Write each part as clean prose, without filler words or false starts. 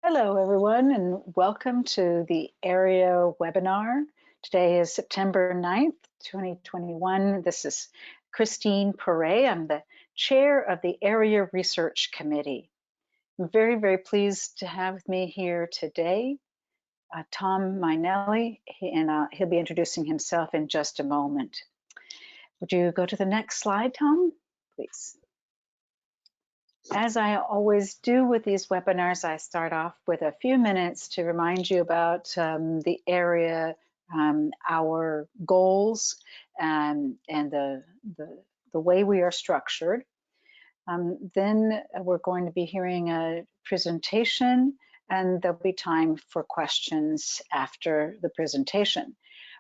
Hello, everyone, and welcome to the area webinar. Today is September 9th, 2021. This is Christine Perret. I'm the chair of the Area Research Committee. I'm very, very pleased to have with me here today Tom Mainelli, and he'll be introducing himself in just a moment. Would you go to the next slide, Tom, please? As I always do with these webinars, I start off with a few minutes to remind you about the area, our goals, and the way we are structured. Then we're going to be hearing a presentation, and there'll be time for questions after the presentation.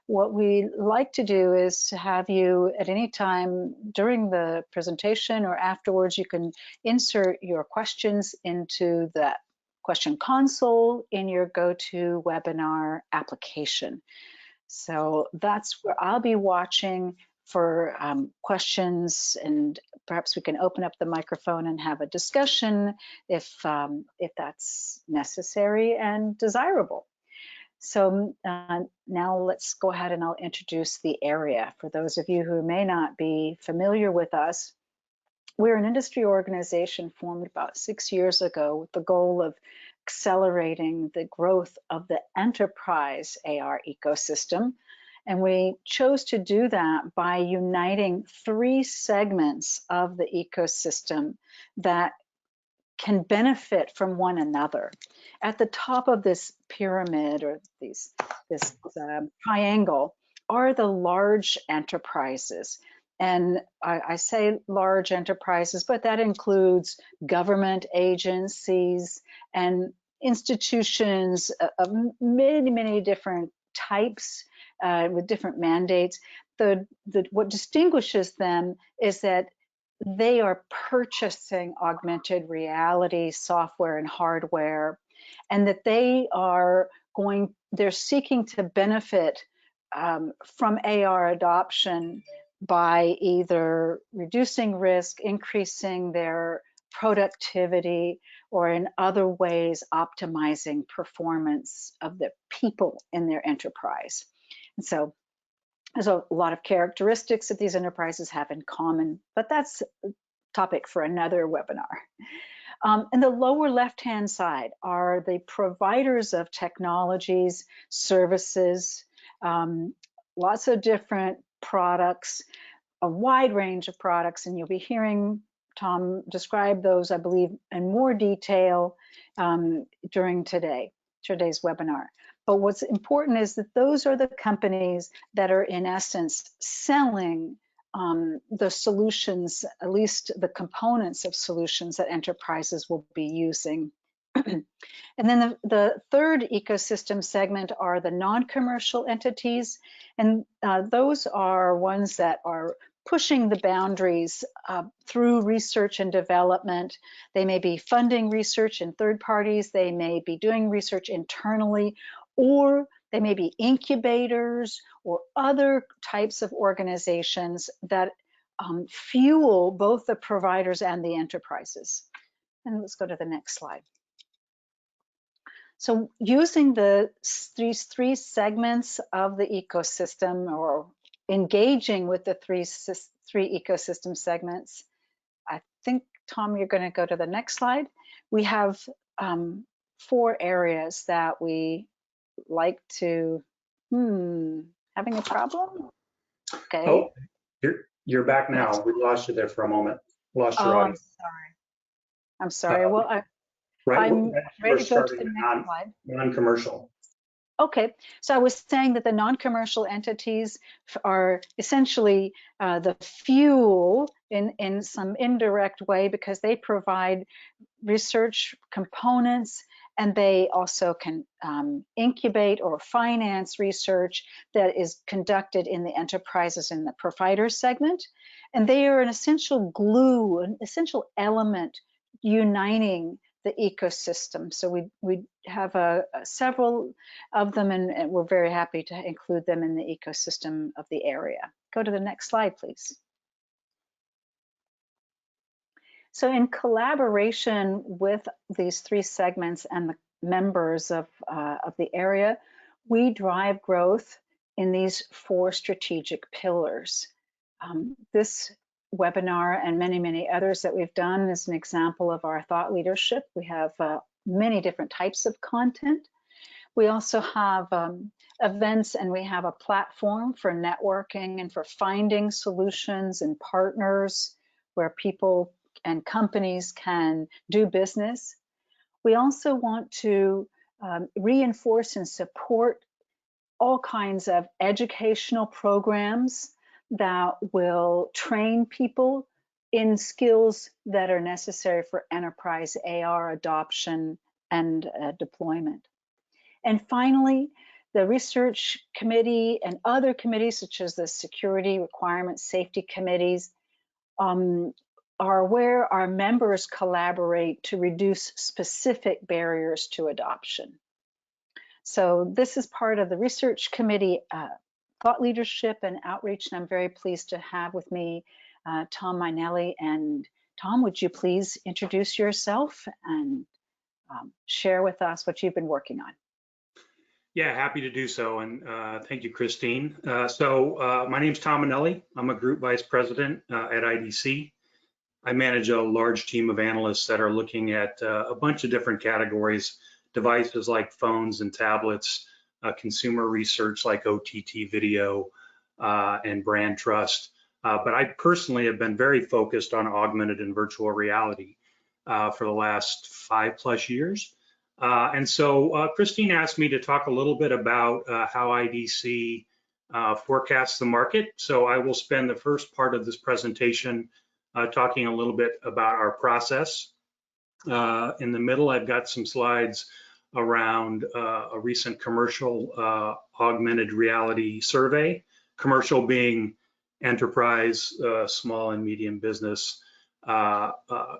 What we like to do is to have you at any time during the presentation or afterwards, you can insert your questions into that question console in your GoToWebinar application. So that's where I'll be watching for questions, and perhaps we can open up the microphone and have a discussion if that's necessary and desirable. So now let's go ahead and I'll introduce the area. For those of you who may not be familiar with us, we're an industry organization formed about 6 years ago with the goal of accelerating the growth of the enterprise AR ecosystem. And we chose to do that by uniting 3 segments of the ecosystem that can benefit from one another. At the top of this pyramid or this triangle are the large enterprises. And I say large enterprises, but that includes government agencies and institutions of many, many different types with different mandates. What distinguishes them is that they are purchasing augmented reality software and hardware, and that they're seeking to benefit from AR adoption by either reducing risk, increasing their productivity, or in other ways optimizing performance of the people in their enterprise. And so there's a lot of characteristics that these enterprises have in common, but that's a topic for another webinar. In the lower left-hand side are the providers of technologies, services, lots of different products, a wide range of products, and you'll be hearing Tom describe those, I believe, in more detail during today's webinar. But what's important is that those are the companies that are in essence selling the solutions, at least the components of solutions that enterprises will be using. And then the third ecosystem segment are the non-commercial entities. And those are ones that are pushing the boundaries through research and development. They may be funding research in third parties. They may be doing research internally, or they may be incubators or other types of organizations that fuel both the providers and the enterprises. And let's go to the next slide. So using these 3 segments of the ecosystem, or engaging with the three ecosystem segments, I think, Tom, you're going to go to the next slide. We have 4 areas that we like to, having a problem? Okay. Oh, you're back now. We lost you there for a moment. Lost your audio. I'm sorry. Well, I'm ready to go to the next slide. Non-commercial. Okay, so I was saying that the non-commercial entities are essentially the fuel in some indirect way, because they provide research components, and they also can incubate or finance research that is conducted in the enterprises in the provider segment. And they are an essential glue, an essential element uniting the ecosystem. So we have several of them, and we're very happy to include them in the ecosystem of the area. Go to the next slide, please. So in collaboration with these 3 segments and members of the area, we drive growth in these 4 strategic pillars. This webinar and many, many others that we've done is an example of our thought leadership. We have many different types of content. We also have events, and we have a platform for networking and for finding solutions and partners where people and companies can do business. We also want to reinforce and support all kinds of educational programs that will train people in skills that are necessary for enterprise AR adoption and deployment. And finally, the research committee and other committees, such as the security requirements safety committees, are where our members collaborate to reduce specific barriers to adoption. So this is part of the research committee thought leadership and outreach, and I'm very pleased to have with me Tom Mainelli. And Tom, would you please introduce yourself and share with us what you've been working on? Yeah, happy to do so, and thank you, Christine. My name is Tom Mainelli. I'm a group vice president at IDC. I manage a large team of analysts that are looking at a bunch of different categories, devices like phones and tablets, consumer research like OTT video, and brand trust. But I personally have been very focused on augmented and virtual reality for the last 5+ years. And so Christine asked me to talk a little bit about how IDC forecasts the market. So I will spend the first part of this presentation talking a little bit about our process. In the middle, I've got some slides around a recent commercial augmented reality survey, commercial being enterprise, small and medium business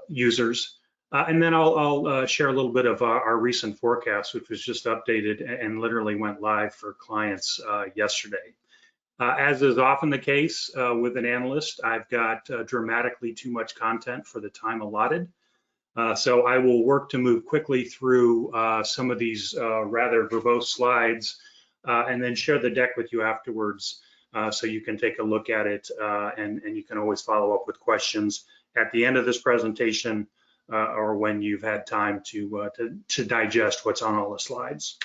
users. And then I'll share a little bit of our recent forecast, which was just updated and literally went live for clients yesterday. As is often the case with an analyst, I've got dramatically too much content for the time allotted. So I will work to move quickly through some of these rather verbose slides and then share the deck with you afterwards so you can take a look at it and you can always follow up with questions at the end of this presentation or when you've had time to digest what's on all the slides.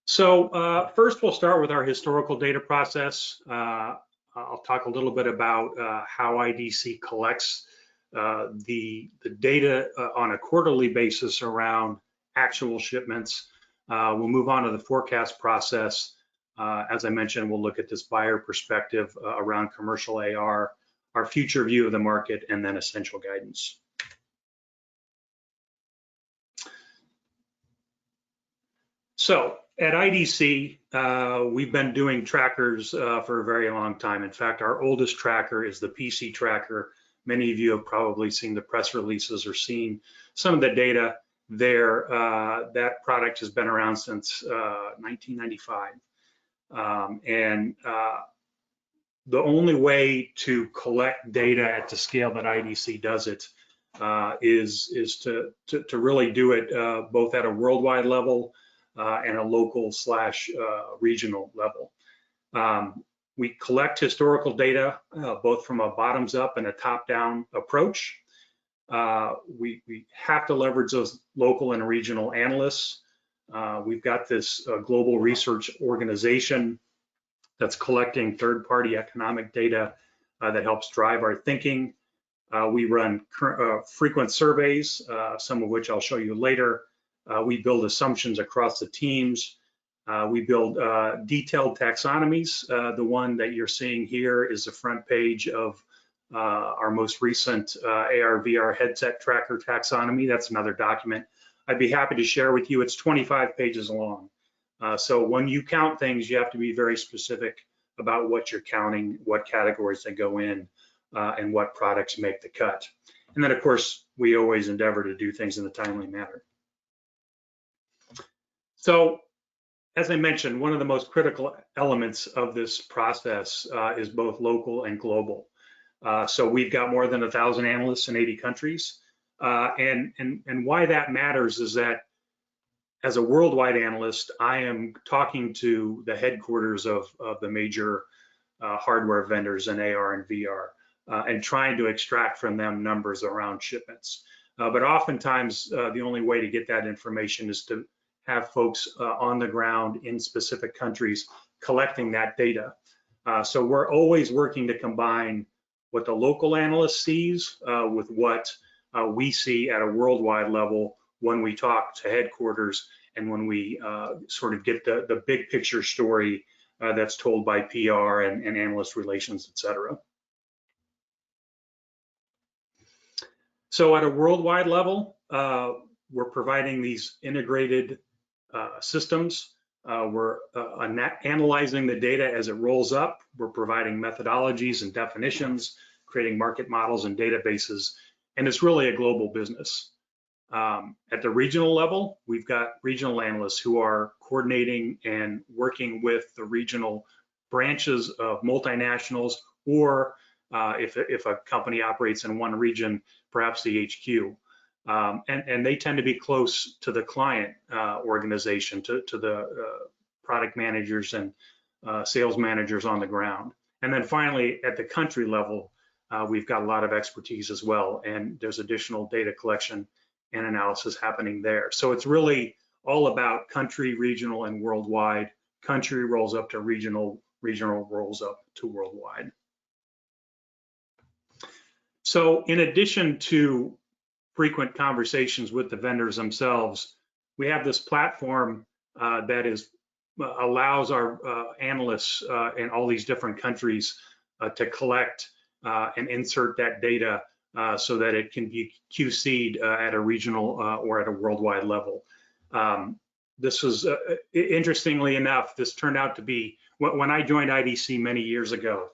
So first we'll start with our historical data process. I'll talk a little bit about how IDC collects the data on a quarterly basis around actual shipments. We'll move on to the forecast process. As I mentioned, we'll look at this buyer perspective around commercial AR, our future view of the market, and then essential guidance. So at IDC, we've been doing trackers for a very long time. In fact, our oldest tracker is the PC tracker. Many of you have probably seen the press releases or seen some of the data there. That product has been around since 1995. The only way to collect data at the scale that IDC does it is to really do it both at a worldwide level and a local / regional level. We collect historical data both from a bottoms up and a top down approach. We have to leverage those local and regional analysts. We've got this global research organization that's collecting third-party economic data that helps drive our thinking. We run frequent surveys, some of which I'll show you later. We build assumptions across the teams. We build detailed taxonomies. The one that you're seeing here is the front page of our most recent AR/VR headset tracker taxonomy. That's another document I'd be happy to share with you. It's 25 pages long. So when you count things, you have to be very specific about what you're counting, what categories they go in, and what products make the cut. And then, of course, we always endeavor to do things in a timely manner. So, as I mentioned, one of the most critical elements of this process is both local and global. So we've got more than 1,000 analysts in 80 countries. And why that matters is that as a worldwide analyst, I am talking to the headquarters of the major hardware vendors in AR and VR and trying to extract from them numbers around shipments. But oftentimes, the only way to get that information is to have folks on the ground in specific countries collecting that data. So we're always working to combine what the local analyst sees with what we see at a worldwide level when we talk to headquarters and when we sort of get the big picture story that's told by PR and analyst relations, et cetera. So at a worldwide level, we're providing these integrated systems. We're analyzing the data as it rolls up. We're providing methodologies and definitions, creating market models and databases, and it's really a global business. At the regional level, we've got regional analysts who are coordinating and working with the regional branches of multinationals, or if a company operates in one region, perhaps the HQ. And they tend to be close to the client organization, to the product managers and sales managers on the ground. And then finally, at the country level, we've got a lot of expertise as well, and there's additional data collection and analysis happening there. So it's really all about country, regional, and worldwide. Country rolls up to regional, regional rolls up to worldwide. So in addition to frequent conversations with the vendors themselves, we have this platform that allows our analysts in all these different countries to collect and insert that data so that it can be QC'd at a regional or at a worldwide level. This was, interestingly enough, this turned out to be, when I joined IDC many years ago,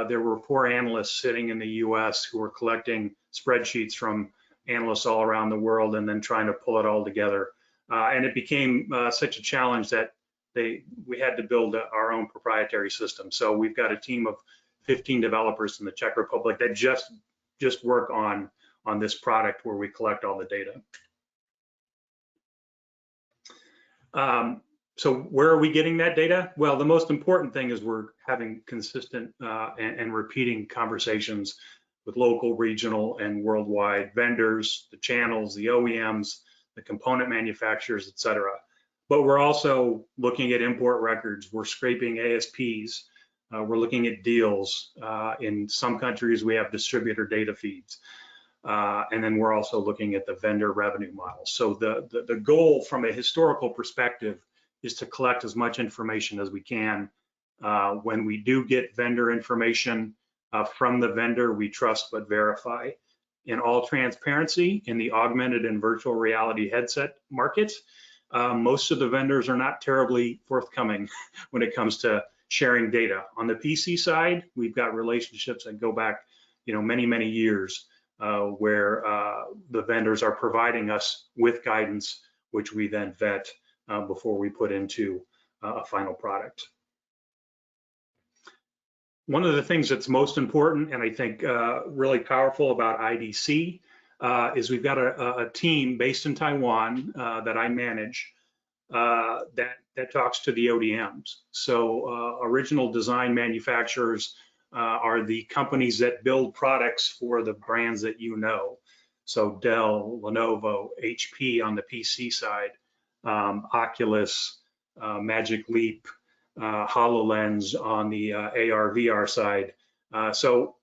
there were 4 analysts sitting in the US who were collecting spreadsheets from analysts all around the world and then trying to pull it all together. And it became such a challenge that we had to build our own proprietary system. So we've got a team of 15 developers in the Czech Republic that just work on this product where we collect all the data. So where are we getting that data? Well, the most important thing is we're having consistent and repeating conversations with local, regional, and worldwide vendors, the channels, the OEMs, the component manufacturers, et cetera. But we're also looking at import records. We're scraping ASPs. We're looking at deals. In some countries, we have distributor data feeds. And then we're also looking at the vendor revenue model. So the goal from a historical perspective is to collect as much information as we can. When we do get vendor information from the vendor, we trust but verify. In all transparency, in the augmented and virtual reality headset market, most of the vendors are not terribly forthcoming when it comes to sharing data. On the PC side, we've got relationships that go back, many, many years, where the vendors are providing us with guidance, which we then vet before we put into a final product. One of the things that's most important and I think really powerful about IDC is we've got a team based in Taiwan that I manage that talks to the ODMs. So original design manufacturers are the companies that build products for the brands that you know. So Dell, Lenovo, HP on the PC side, Oculus, Magic Leap, HoloLens on the AR, VR side. So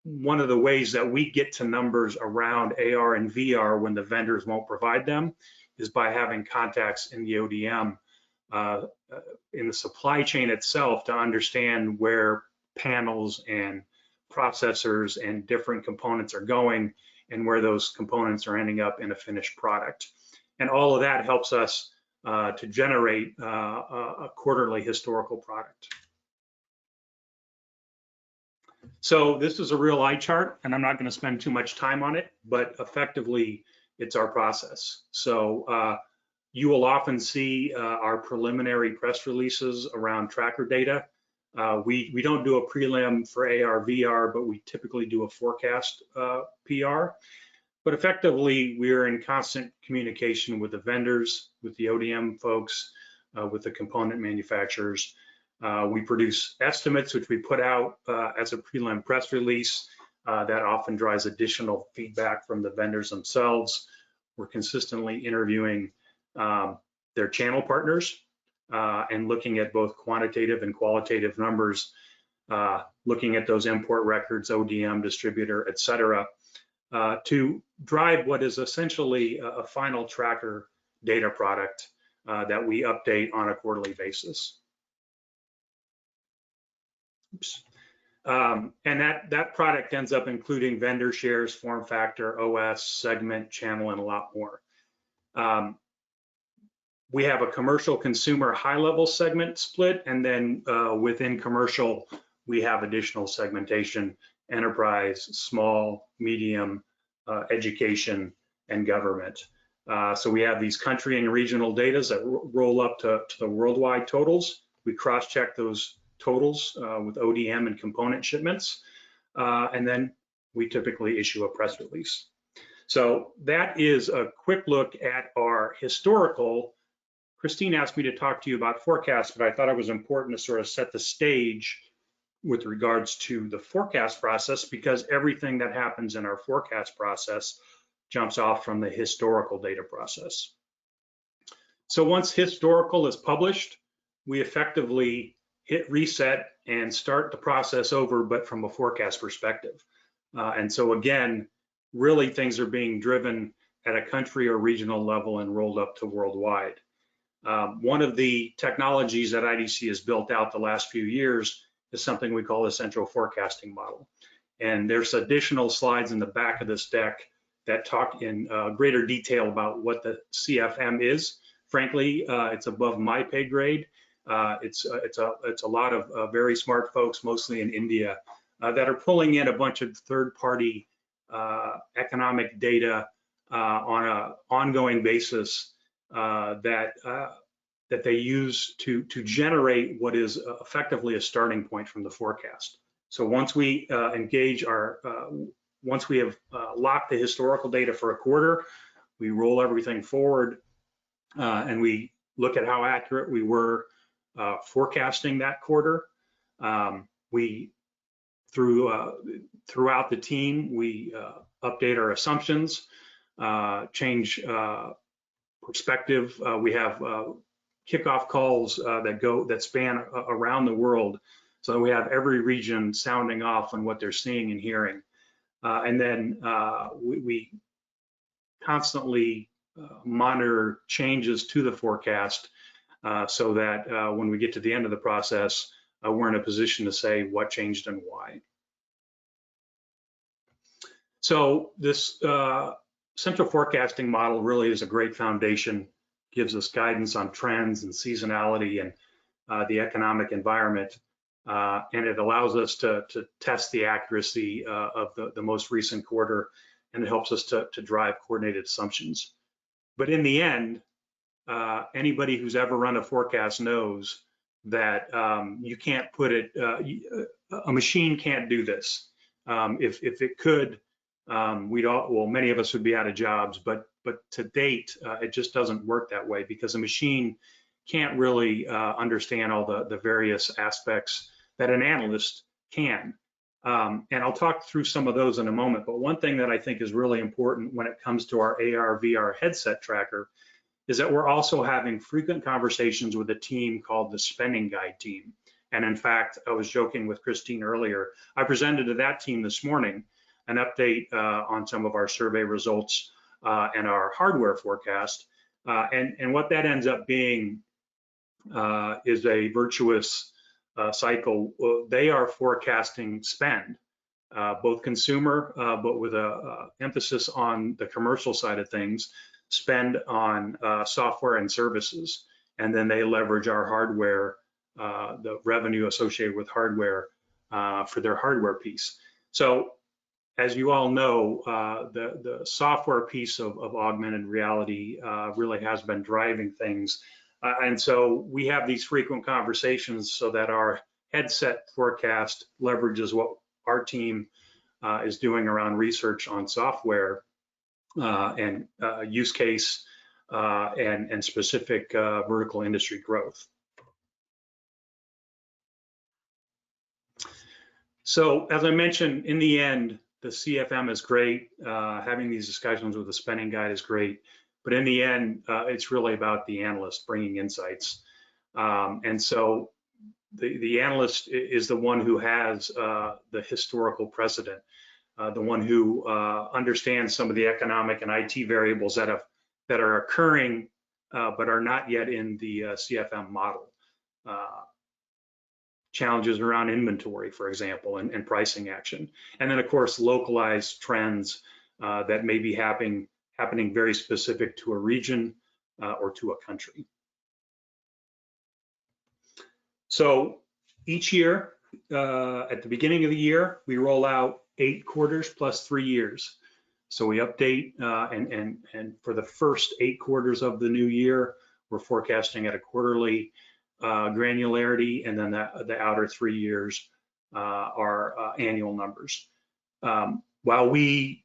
one of the ways that we get to numbers around AR and VR when the vendors won't provide them is by having contacts in the ODM, in the supply chain itself, to understand where panels and processors and different components are going and where those components are ending up in a finished product. And all of that helps us to generate a quarterly historical product. So this is a real eye chart, and I'm not going to spend too much time on it, but effectively it's our process. So you will often see our preliminary press releases around tracker data. We don't do a prelim for AR, VR, but we typically do a forecast PR. But effectively, we are in constant communication with the vendors, with the ODM folks, with the component manufacturers. We produce estimates, which we put out as a prelim press release. That often drives additional feedback from the vendors themselves. We're consistently interviewing their channel partners and looking at both quantitative and qualitative numbers, looking at those import records, ODM, distributor, et cetera, to drive what is essentially a final tracker data product that we update on a quarterly basis. Oops. And that product ends up including vendor shares, form factor, OS, segment, channel, and a lot more. We have a commercial consumer high-level segment split, and then within commercial, we have additional segmentation: enterprise, small, medium, education, and government. So we have these country and regional data that roll up to the worldwide totals. We cross-check those totals with ODM and component shipments, and then we typically issue a press release. So that is a quick look at our historical. Christine asked me to talk to you about forecasts, but I thought it was important to sort of set the stage with regards to the forecast process, because everything that happens in our forecast process jumps off from the historical data process. So once historical is published, we effectively hit reset and start the process over, but from a forecast perspective. And so again, really things are being driven at a country or regional level and rolled up to worldwide. One of the technologies that IDC has built out the last few years is something we call the central forecasting model. And there's additional slides in the back of this deck that talk in greater detail about what the CFM is. Frankly, it's above my pay grade. It's a lot of very smart folks, mostly in India, that are pulling in a bunch of third-party economic data on an ongoing basis that they use to generate what is effectively a starting point from the forecast. So once we engage once we have locked the historical data for a quarter, we roll everything forward and we look at how accurate we were forecasting that quarter. Throughout the team, we update our assumptions, change perspective. We have kickoff calls that span around the world, so we have every region sounding off on what they're seeing and hearing, and then we constantly monitor changes to the forecast so that when we get to the end of the process, we're in a position to say what changed and why. So this central forecasting model really is a great foundation, gives us guidance on trends and seasonality and the economic environment, and it allows us to test the accuracy of the most recent quarter, and it helps us to drive coordinated assumptions. But in the end, anybody who's ever run a forecast knows that you can't put it, a machine can't do this. If it could, many of us would be out of jobs, but to date, it just doesn't work that way, because a machine can't really understand all the various aspects that an analyst can. And I'll talk through some of those in a moment, but one thing that I think is really important when it comes to our AR/VR headset tracker is that we're also having frequent conversations with a team called the Spending Guide team. And in fact, I was joking with Christine earlier, I presented to that team this morning an update on some of our survey results and our hardware forecast. And what that ends up being is a virtuous cycle. They are forecasting spend, both consumer, but with an emphasis on the commercial side of things, spend on software and services. And then they leverage our hardware, the revenue associated with hardware for their hardware piece. So as you all know, the software piece of augmented reality really has been driving things. And so we have these frequent conversations so that our headset forecast leverages what our team is doing around research on software. and use case and specific vertical industry growth. So as I mentioned, in the end, the CFM is great. Having these discussions with the spending guide is great. But in the end, it's really about the analyst bringing insights. And so the analyst is the one who has the historical precedent, the one who understands some of the economic and IT variables that are occurring, but are not yet in the CFM model. Challenges around inventory, for example, and pricing action. And then, of course, localized trends that may be happening very specific to a region or to a country. So each year, at the beginning of the year, we roll out 8 quarters plus 3 years. So we update, and for the first 8 quarters of the new year, we're forecasting at a quarterly granularity, and then the outer 3 years are annual numbers. While we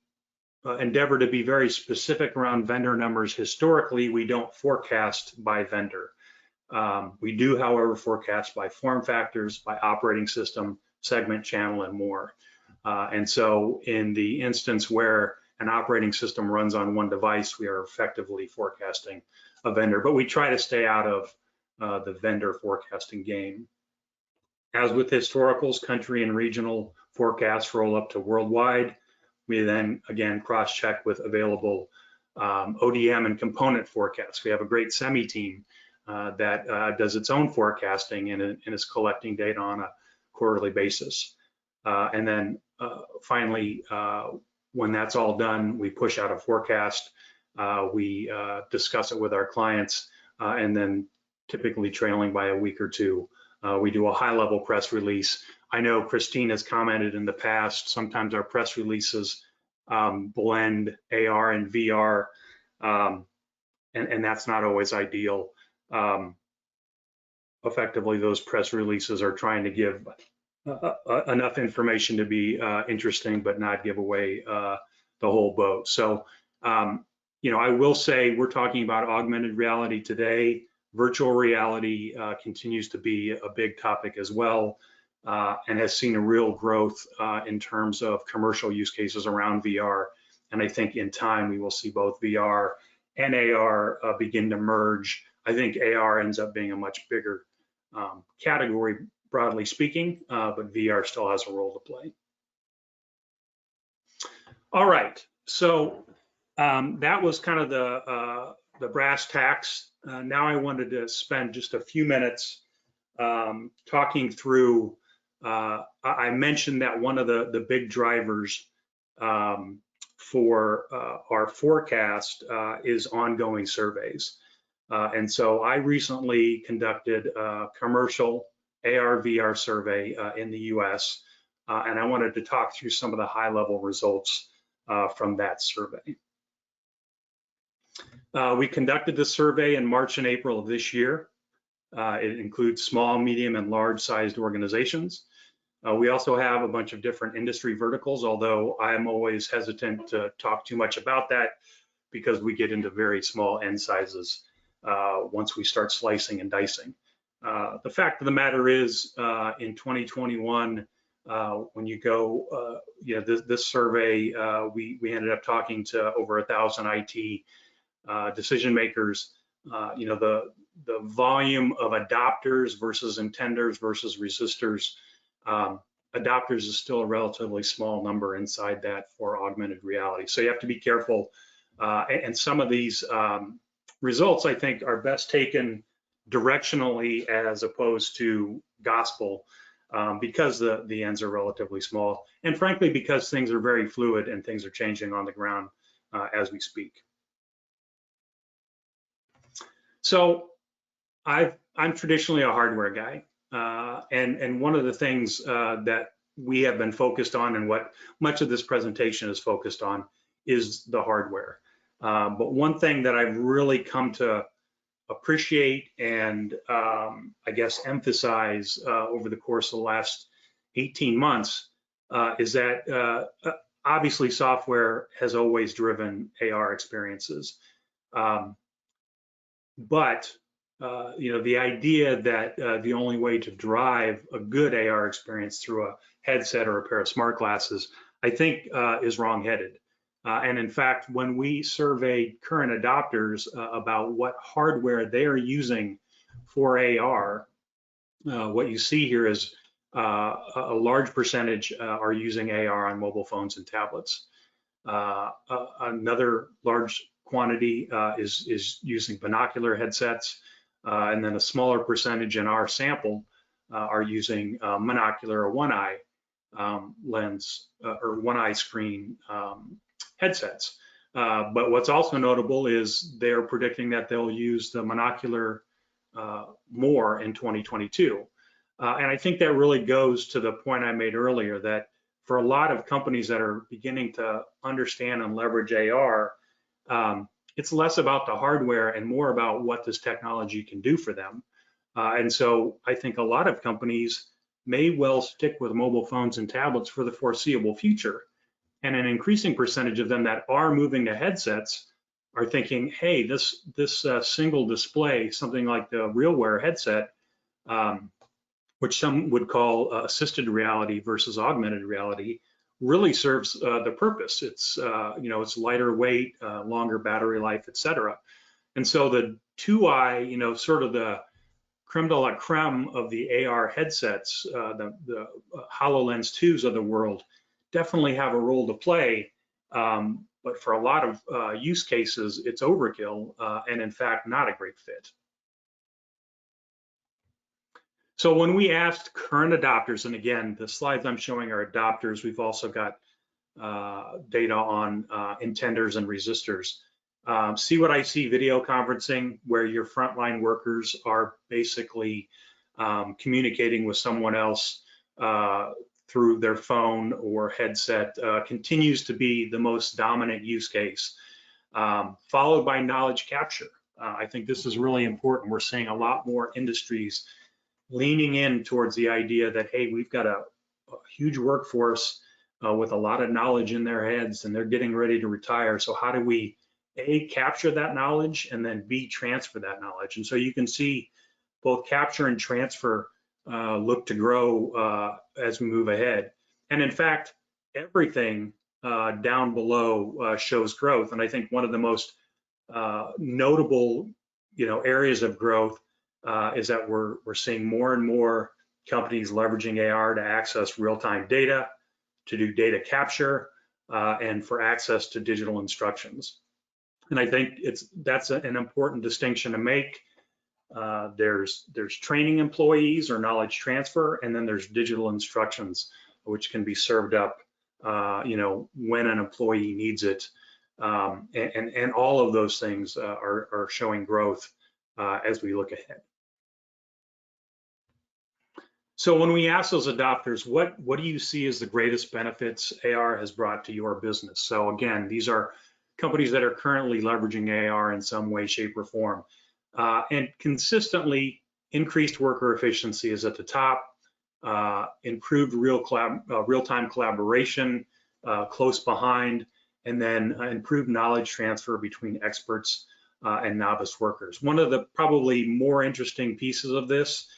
endeavor to be very specific around vendor numbers, historically, we don't forecast by vendor. We do, however, forecast by form factors, by operating system, segment, channel, and more. And so in the instance where an operating system runs on one device, we are effectively forecasting a vendor, but we try to stay out of the vendor forecasting game. As with historicals, country and regional forecasts roll up to worldwide. We then again cross-check with available ODM and component forecasts. We have a great semi team that does its own forecasting and is collecting data on a quarterly basis. And then finally, when that's all done, we push out a forecast. We discuss it with our clients, and then typically trailing by a week or two, we do a high-level press release. I know Christine has commented in the past, sometimes our press releases blend AR and VR, and that's not always ideal. Effectively, those press releases are trying to give enough information to be interesting, but not give away the whole boat. So, you know, I will say we're talking about augmented reality today. Virtual reality continues to be a big topic as well, and has seen a real growth in terms of commercial use cases around VR. And I think in time we will see both VR and AR begin to merge. I think AR ends up being a much bigger category, broadly speaking, but VR still has a role to play. All right, so that was kind of the brass tacks. Now I wanted to spend just a few minutes talking through, I mentioned that one of the big drivers for our forecast is ongoing surveys. And so I recently conducted a commercial AR/VR survey in the US, and I wanted to talk through some of the high-level results from that survey. We conducted this survey in March and April of this year. It includes small, medium, and large-sized organizations. We also have a bunch of different industry verticals, although I am always hesitant to talk too much about that because we get into very small end sizes once we start slicing and dicing. The fact of the matter is, in 2021, when you go, this survey, we ended up talking to over 1,000 IT decision makers. The volume of adopters versus intenders versus resistors, adopters is still a relatively small number inside that for augmented reality. So you have to be careful. And some of these results, I think, are best taken directionally as opposed to gospel, because the ends are relatively small, and frankly, because things are very fluid and things are changing on the ground as we speak. So I'm traditionally a hardware guy, and one of the things that we have been focused on, and what much of this presentation is focused on, is the hardware. But one thing that I've really come to appreciate and I guess emphasize over the course of the last 18 months is that obviously software has always driven AR experiences. But the idea that the only way to drive a good AR experience through a headset or a pair of smart glasses, I think is wrong-headed. And in fact, when we surveyed current adopters about what hardware they are using for AR, what you see here is a large percentage are using AR on mobile phones and tablets. Another large quantity is using binocular headsets, and then a smaller percentage in our sample are using monocular or one-eye lens or one-eye screen headsets. But what's also notable is they're predicting that they'll use the monocular more in 2022. And I think that really goes to the point I made earlier that for a lot of companies that are beginning to understand and leverage AR, it's less about the hardware and more about what this technology can do for them. And so I think a lot of companies may well stick with mobile phones and tablets for the foreseeable future. And an increasing percentage of them that are moving to headsets are thinking, hey, this single display, something like the RealWear headset, which some would call assisted reality versus augmented reality, really serves the purpose. It's it's lighter weight, longer battery life, etc. And so the 2-eye, sort of the creme de la creme of the AR headsets, the HoloLens 2s of the world, definitely have a role to play. But for a lot of use cases, it's overkill and in fact not a great fit. So when we asked current adopters, and again, the slides I'm showing are adopters, we've also got data on intenders and resistors. See what I see video conferencing, where your frontline workers are basically communicating with someone else through their phone or headset, continues to be the most dominant use case, followed by knowledge capture. I think this is really important. We're seeing a lot more industries leaning in towards the idea that, hey, we've got a huge workforce with a lot of knowledge in their heads and they're getting ready to retire. So how do we, A, capture that knowledge, and then B, transfer that knowledge? And so you can see both capture and transfer look to grow as we move ahead. And in fact, everything down below shows growth. And I think one of the most notable areas of growth is that we're seeing more and more companies leveraging AR to access real-time data, to do data capture, and for access to digital instructions. And I think that's an important distinction to make. There's training employees or knowledge transfer, and then there's digital instructions, which can be served up, when an employee needs it. And all of those things are showing growth as we look ahead. So when we ask those adopters, what do you see as the greatest benefits AR has brought to your business? So again, these are companies that are currently leveraging AR in some way, shape, or form. And consistently, increased worker efficiency is at the top, improved real-time collaboration close behind, and then improved knowledge transfer between experts and novice workers. One of the probably more interesting pieces of this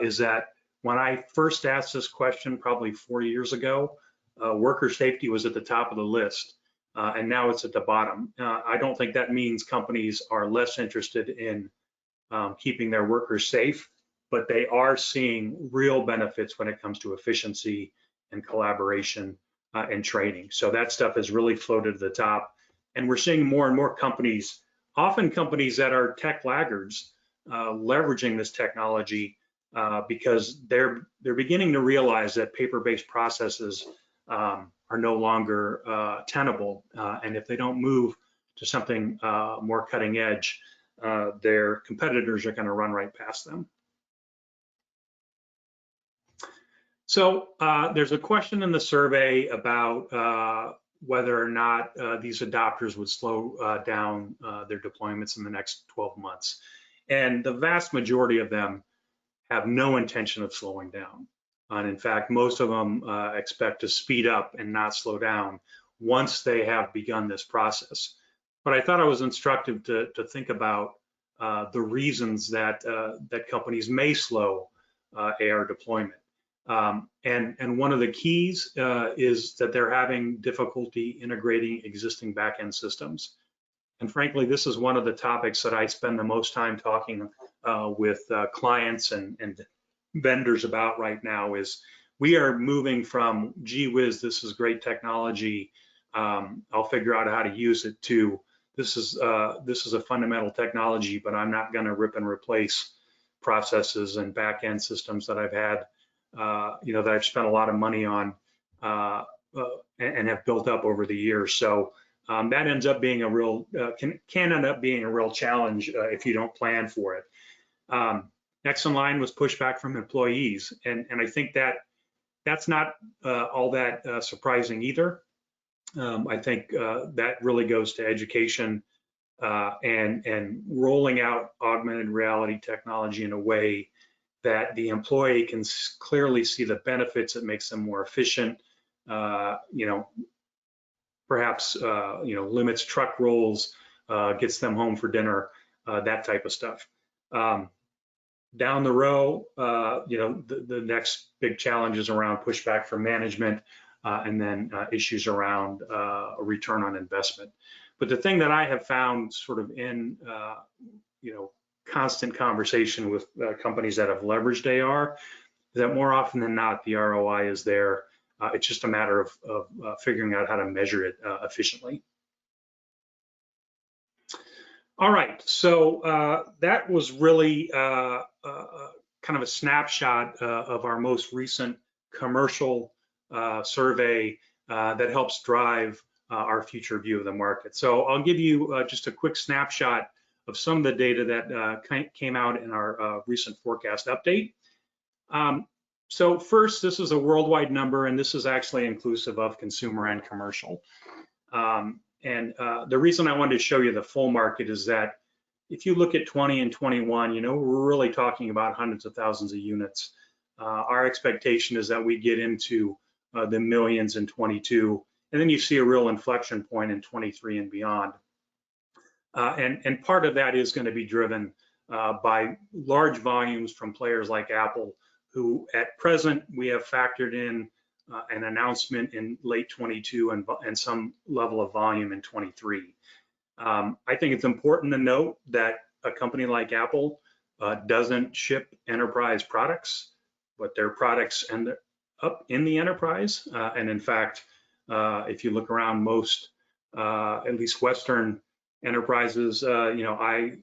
is that when I first asked this question probably 4 years ago, worker safety was at the top of the list, and now it's at the bottom. I don't think that means companies are less interested in keeping their workers safe, but they are seeing real benefits when it comes to efficiency and collaboration and training. So that stuff has really floated to the top, and we're seeing more and more companies, often companies that are tech laggards, leveraging this technology because they're beginning to realize that paper-based processes are no longer tenable, and if they don't move to something more cutting edge, their competitors are going to run right past them. So there's a question in the survey about whether or not these adopters would slow down their deployments in the next 12 months. And the vast majority of them have no intention of slowing down. And in fact, most of them expect to speed up and not slow down once they have begun this process. But I thought it was instructive to think about the reasons that that companies may slow AR deployment. And one of the keys is that they're having difficulty integrating existing backend systems. And frankly, this is one of the topics that I spend the most time talking with clients and vendors about right now. Is we are moving from, gee whiz, this is great technology, I'll figure out how to use it, to this is a fundamental technology, but I'm not going to rip and replace processes and back-end systems that I've had, that I've spent a lot of money on and have built up over the years. So that ends up being a real, can end up being a real challenge if you don't plan for it. Next in line was pushback from employees, and I think that's not all that surprising either. I think that really goes to education and rolling out augmented reality technology in a way that the employee can clearly see the benefits. It makes them more efficient, perhaps limits truck rolls, gets them home for dinner, that type of stuff. Down the row, the next big challenge is around pushback from management, and then issues around a return on investment. But the thing that I have found sort of in constant conversation with companies that have leveraged AR is that more often than not, the ROI is there. It's just a matter of figuring out how to measure it efficiently. All right, so that was really kind of a snapshot of our most recent commercial survey that helps drive our future view of the market. So I'll give you just a quick snapshot of some of the data that came out in our recent forecast update. So first, this is a worldwide number, and this is actually inclusive of consumer and commercial. And the reason I wanted to show you the full market is that if you look at 20 and 21, we're really talking about hundreds of thousands of units. Our expectation is that we get into the millions in 22, and then you see a real inflection point in 23 and beyond. And part of that is going to be driven by large volumes from players like Apple, who at present we have factored in an announcement in late 22 and some level of volume in 23. I think it's important to note that a company like Apple doesn't ship enterprise products, but their products end up in the enterprise. And in fact, if you look around most, at least Western enterprises, iPhones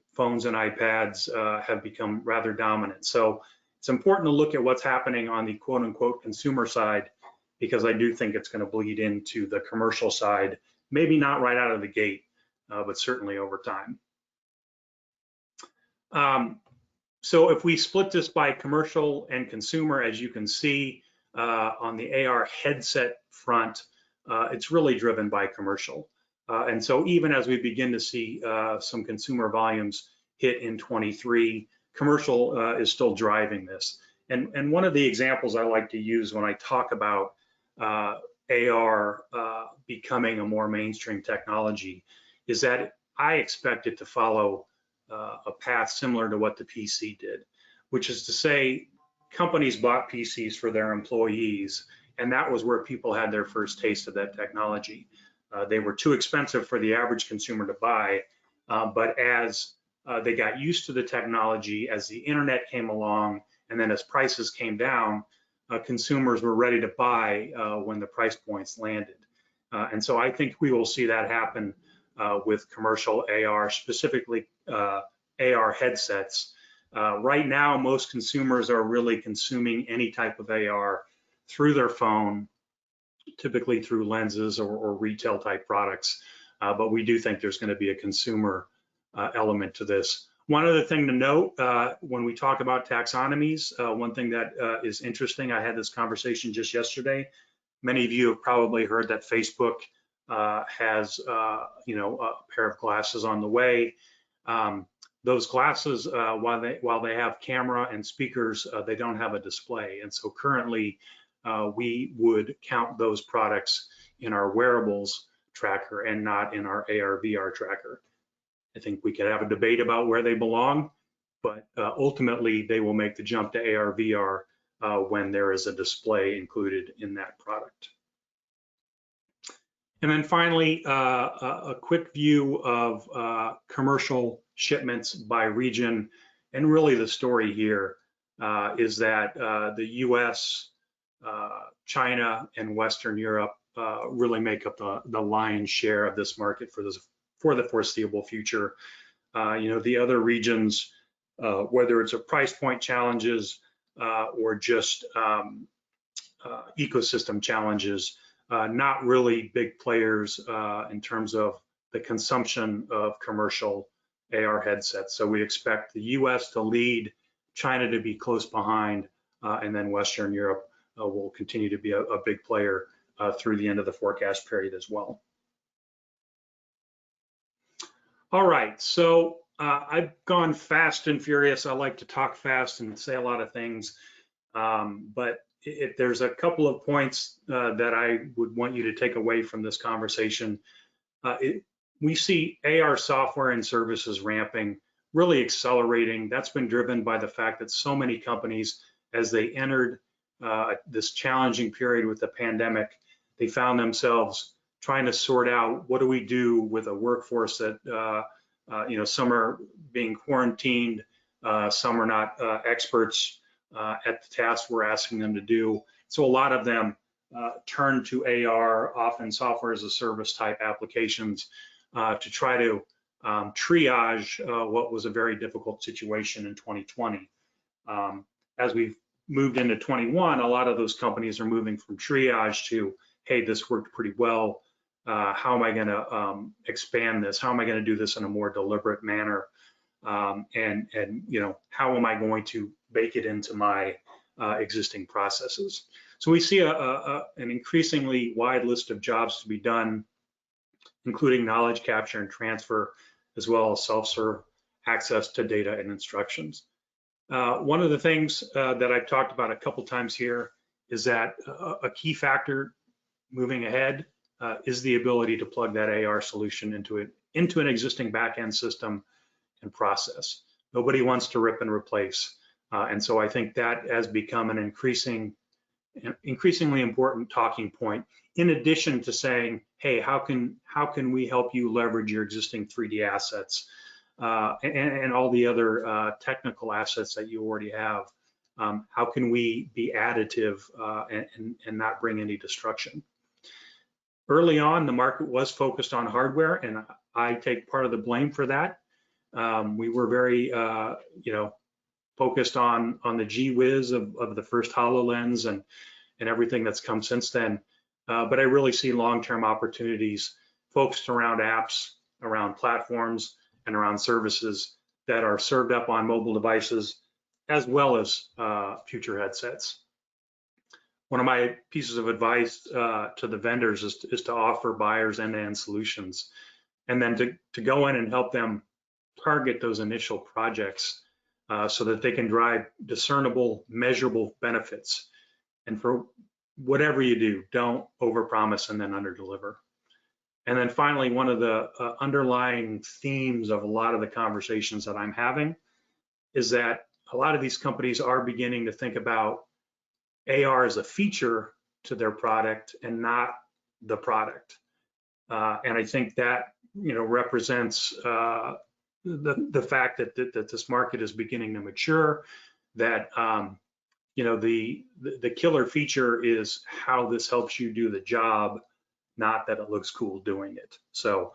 and iPads have become rather dominant. So it's important to look at what's happening on the quote unquote consumer side, because I do think it's going to bleed into the commercial side, maybe not right out of the gate, but certainly over time. So if we split this by commercial and consumer, as you can see on the AR headset front, it's really driven by commercial. And so even as we begin to see some consumer volumes hit in 23, commercial is still driving this. And one of the examples I like to use when I talk about AR becoming a more mainstream technology is that I expect it to follow a path similar to what the PC did, which is to say companies bought PCs for their employees, and that was where people had their first taste of that technology. They were too expensive for the average consumer to buy, but as they got used to the technology, as the internet came along, and then as prices came down, consumers were ready to buy when the price points landed. And so I think we will see that happen with commercial AR, specifically AR headsets. Right now, most consumers are really consuming any type of AR through their phone, typically through lenses or retail type products. But we do think there's going to be a consumer element to this. One other thing to note, when we talk about taxonomies, one thing that is interesting, I had this conversation just yesterday. Many of you have probably heard that Facebook has a pair of glasses on the way. Those glasses, while they have camera and speakers, they don't have a display. And so currently, we would count those products in our wearables tracker and not in our AR/VR tracker. I think we could have a debate about where they belong, but ultimately they will make the jump to AR/VR when there is a display included in that product. And then finally, a quick view of commercial shipments by region. And really the story here is that the US, China, and Western Europe really make up the lion's share of this market for the foreseeable future. The other regions, whether it's a price point challenges or just ecosystem challenges, not really big players in terms of the consumption of commercial AR headsets. So we expect the US to lead, China to be close behind, and then Western Europe will continue to be a big player through the end of the forecast period as well. All right, so I've gone fast and furious. I like to talk fast and say a lot of things, but if there's a couple of points that I would want you to take away from this conversation, we see AR software and services ramping, really accelerating. That's been driven by the fact that so many companies, as they entered this challenging period with the pandemic, they found themselves trying to sort out what do we do with a workforce that some are being quarantined, some are not experts at the tasks we're asking them to do. So a lot of them turn to AR, often software as a service type applications, to try to triage what was a very difficult situation in 2020. As we've moved into 21, a lot of those companies are moving from triage to, hey, this worked pretty well. How am I going to expand this? How am I going to do this in a more deliberate manner? And how am I going to bake it into my existing processes? So we see an increasingly wide list of jobs to be done, including knowledge capture and transfer, as well as self-serve access to data and instructions. One of the things that I've talked about a couple times here is that a key factor moving ahead is the ability to plug that AR solution into an existing back-end system and process. Nobody wants to rip and replace. And so I think that has become an increasingly important talking point, in addition to saying, hey, how can we help you leverage your existing 3D assets and all the other technical assets that you already have? How can we be additive and not bring any destruction? Early on, the market was focused on hardware, and I take part of the blame for that. We were very, focused on the gee whiz of the first HoloLens and everything that's come since then. But I really see long-term opportunities focused around apps, around platforms, and around services that are served up on mobile devices, as well as future headsets. One of my pieces of advice to the vendors is to offer buyers end-to-end solutions, and then to go in and help them target those initial projects so that they can drive discernible, measurable benefits. And for whatever you do, don't overpromise and then underdeliver. And then finally, one of the underlying themes of a lot of the conversations that I'm having is that a lot of these companies are beginning to think about AR as a feature to their product and not the product. And I think that represents the fact that this market is beginning to mature, that the killer feature is how this helps you do the job, not that it looks cool doing it. So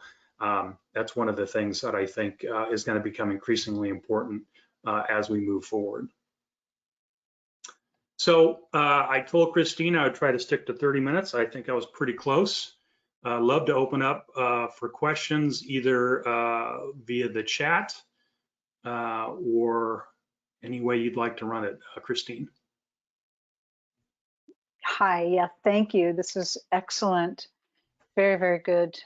that's one of the things that I think is going to become increasingly important as we move forward. So I told Christine I would try to stick to 30 minutes. I think I was pretty close. Love to open up for questions either via the chat or any way you'd like to run it, Christine. Hi, yeah, thank you. This is excellent. Very, very good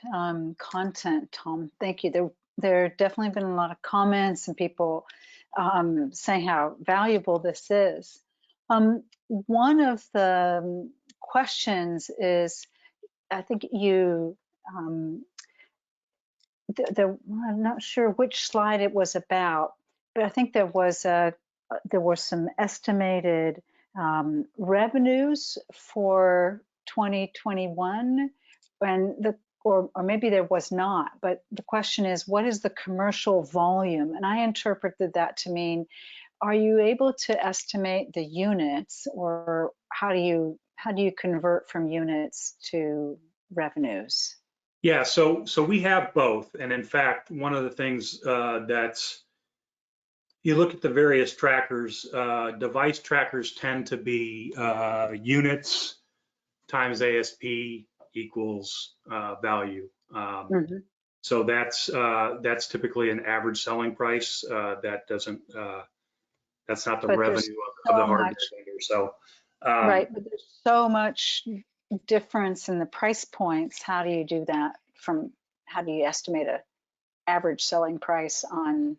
content, Tom. Thank you. There definitely been a lot of comments and people saying how valuable this is. One of the questions is, I think you I'm not sure which slide it was about, but I think there were some estimated revenues for 2021, and or maybe there was not. But the question is, what is the commercial volume? And I interpreted that to mean, are you able to estimate the units, or how do you convert from units to revenues? Yeah, so we have both, and in fact, one of the things that's you look at the various trackers, device trackers tend to be units times ASP equals value. Mhm. So that's typically an average selling price. That's not the But there's revenue of the so hardware much, vendor. So right? But there's so much difference in the price points. How do you do that? How do you estimate a average selling price on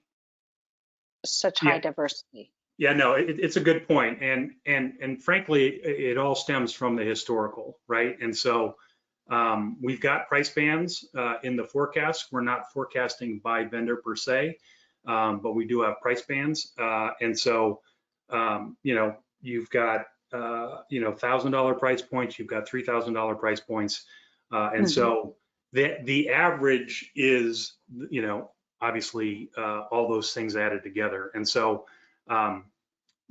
such high yeah, diversity? yeah, no, it's a good point, and frankly, it all stems from the historical, right? And so we've got price bands in the forecast. We're not forecasting by vendor per se, but we do have price bands, and so you've got $1,000 price points, you've got $3,000 price points, and Hmm. so the average is obviously all those things added together, and so um,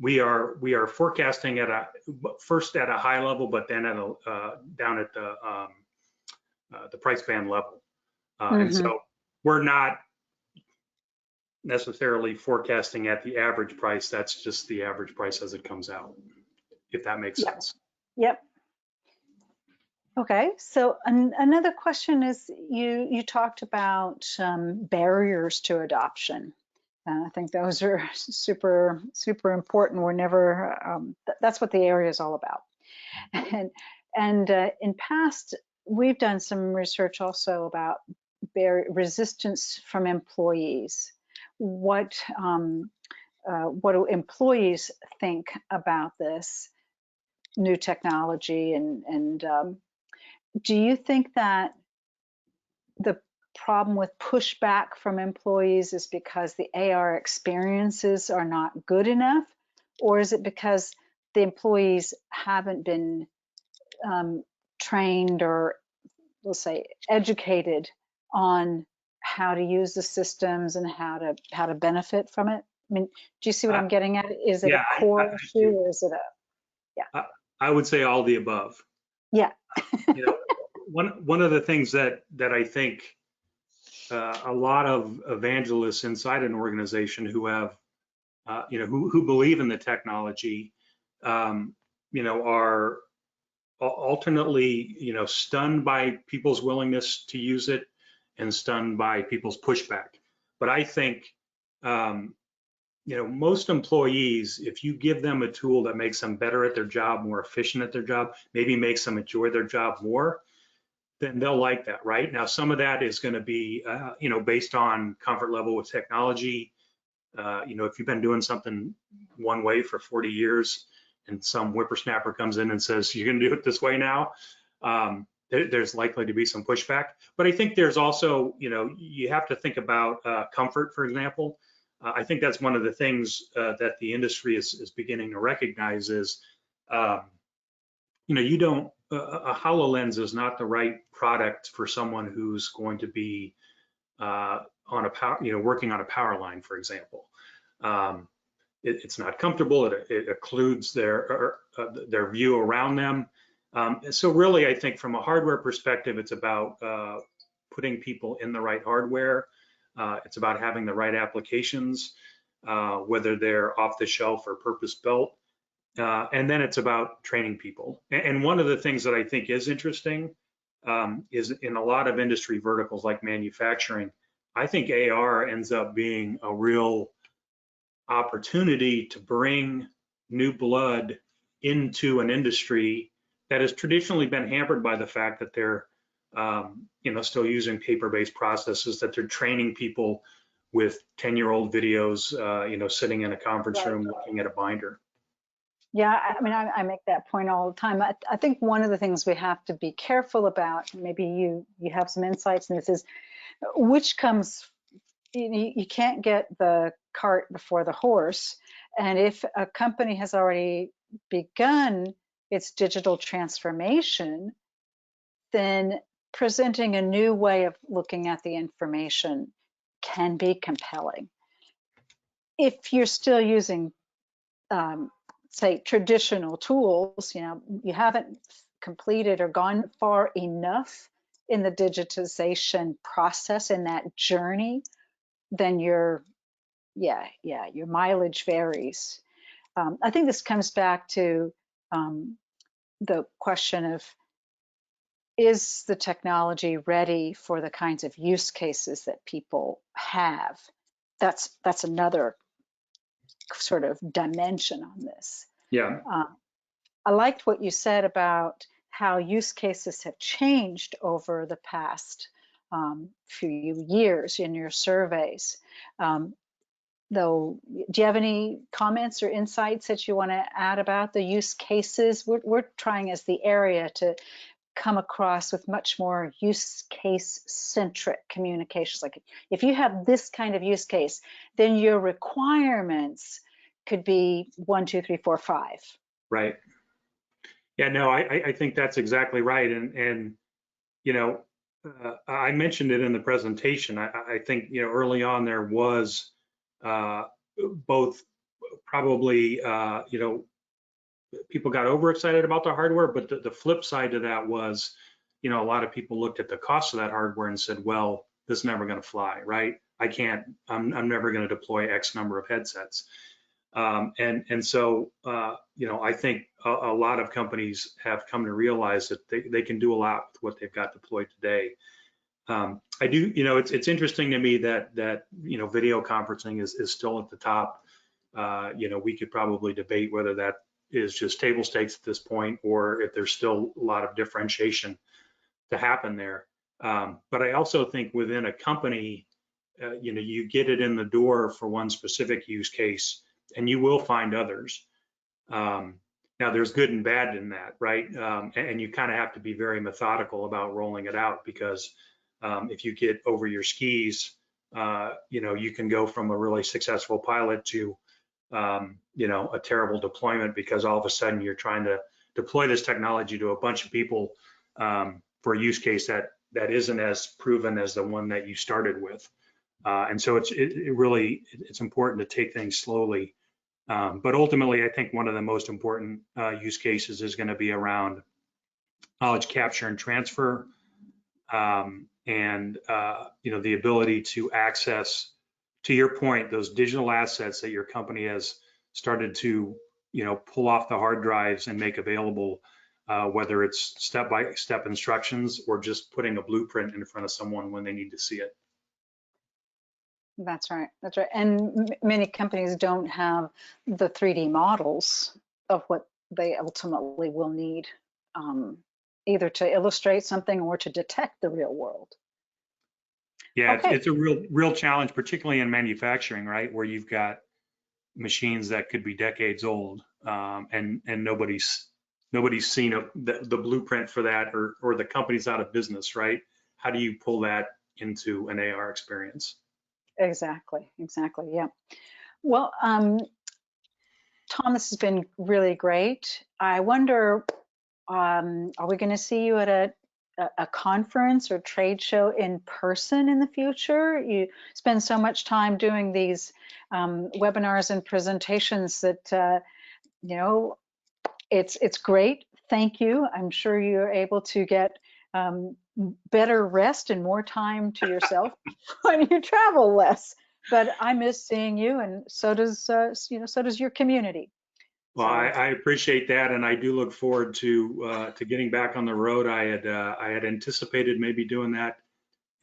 we are forecasting at first at a high level, but then down at the price band level, and Hmm. so we're not necessarily forecasting at the average price. That's just the average price as it comes out, if that makes Yep. sense. Yep. Okay. So another question is, you talked about barriers to adoption. I think those are super important. We're never that's what the area is all about. And in past, we've done some research also about resistance from employees. What do employees think about this new technology? And do you think that the problem with pushback from employees is because the AR experiences are not good enough, or is it because the employees haven't been um, trained, or we'll say educated on how to use the systems and how to benefit from it? I mean, do you see what I, I'm getting at? Is it a yeah, core I issue, do. or is it a I, I would say all the above. yeah? You know, one of the things that I think a lot of evangelists inside an organization who have who believe in the technology, are alternately, stunned by people's willingness to use it and stunned by people's pushback. But I think, um, most employees, if you give them a tool that makes them better at their job, more efficient at their job, maybe makes them enjoy their job more, then they'll like that, right? Now, some of that is going to be, based on comfort level with technology. If you've been doing something one way for 40 years and some whippersnapper comes in and says, you're going to do it this way now, there's likely to be some pushback. But I think there's also, you have to think about comfort, for example. I think that's one of the things that the industry is beginning to recognize is, um, you don't, a HoloLens is not the right product for someone who's going to be on a power, working on a power line, for example. Um, it's not comfortable. It occludes their view around them. So really, I think from a hardware perspective, it's about putting people in the right hardware. It's about having the right applications, whether they're off the shelf or purpose built. And then it's about training people. And one of the things that I think is interesting is in a lot of industry verticals like manufacturing, I think AR ends up being a real opportunity to bring new blood into an industry that has traditionally been hampered by the fact that they're still using paper-based processes, that they're training people with 10-year-old videos, sitting in a conference Right. room looking at a binder. Yeah, I mean, I make that point all the time. I think one of the things we have to be careful about, maybe you have some insights in this, is which comes, you can't get the cart before the horse. And if a company has already begun its digital transformation, then presenting a new way of looking at the information can be compelling. If you're still using, um, say, traditional tools, you haven't completed or gone far enough in the digitization process, in that journey, then your mileage varies. I think this comes back to the question of, is the technology ready for the kinds of use cases that people have? That's another sort of dimension on this. Yeah. Uh, I liked what you said about how use cases have changed over the past few years in your surveys. Though, do you have any comments or insights that you want to add about the use cases? We're trying as the area to come across with much more use case centric communications. Like, if you have this kind of use case, then your requirements could be 1, 2, 3, 4, 5. Right. Yeah, no, I think that's exactly right. And you know, I mentioned it in the presentation. I think, early on there was uh, both probably, people got overexcited about the hardware, but the flip side to that was, a lot of people looked at the cost of that hardware and said, well, this is never going to fly, right? I'm never going to deploy X number of headsets. And so, I think a lot of companies have come to realize that they can do a lot with what they've got deployed today. I do, it's interesting to me that video conferencing is still at the top. We could probably debate whether that is just table stakes at this point, or if there's still a lot of differentiation to happen there. But I also think within a company, you get it in the door for one specific use case, and you will find others. Now, there's good and bad in that, right? And you kind of have to be very methodical about rolling it out, because if you get over your skis, you can go from a really successful pilot to, a terrible deployment, because all of a sudden you're trying to deploy this technology to a bunch of people for a use case that isn't as proven as the one that you started with. And so it's important to take things slowly. But ultimately, I think one of the most important use cases is going to be around knowledge capture and transfer, and the ability to access, to your point, those digital assets that your company has started to pull off the hard drives and make available, whether it's step-by-step instructions or just putting a blueprint in front of someone when they need to see it. That's right. That's right. And many companies don't have the 3D models of what they ultimately will need, either to illustrate something or to detect the real world. Yeah, Okay. it's a real challenge, particularly in manufacturing, right, where you've got machines that could be decades old, and nobody's seen the blueprint for that, or the company's out of business, right? How do you pull that into an AR experience? Exactly. Exactly. Yeah. Well, Tom, this has been really great. I wonder, are we going to see you at a conference or trade show in person in the future? You spend so much time doing these webinars and presentations that it's great. Thank you. I'm sure you're able to get better rest and more time to yourself when you travel less. But I miss seeing you, and so does so does your community. Well, So I appreciate that, and I do look forward to getting back on the road. I had anticipated maybe doing that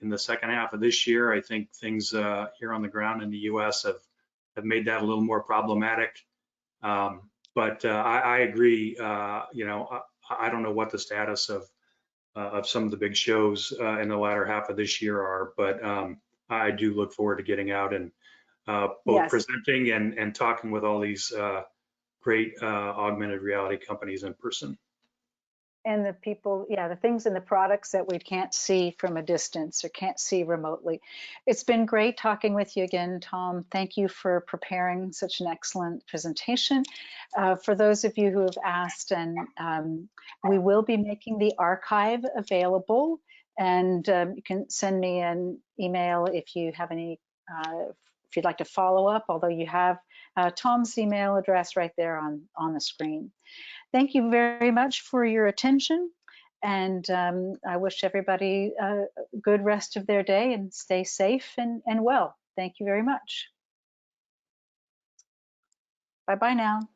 in the second half of this year. I think things here on the ground in the U.S. have made that a little more problematic. But I agree. I don't know what the status of some of the big shows in the latter half of this year are, but I do look forward to getting out and both yes, presenting and talking with all these great augmented reality companies in person. And the people, yeah, the things in the products that we can't see from a distance or can't see remotely. It's been great talking with you again, Tom. Thank you for preparing such an excellent presentation. For those of you who have asked, and we will be making the archive available, and you can send me an email if you have any, if you'd like to follow up, although you have Tom's email address right there on the screen. Thank you very much for your attention, and I wish everybody a good rest of their day and stay safe and well. Thank you very much. Bye-bye now.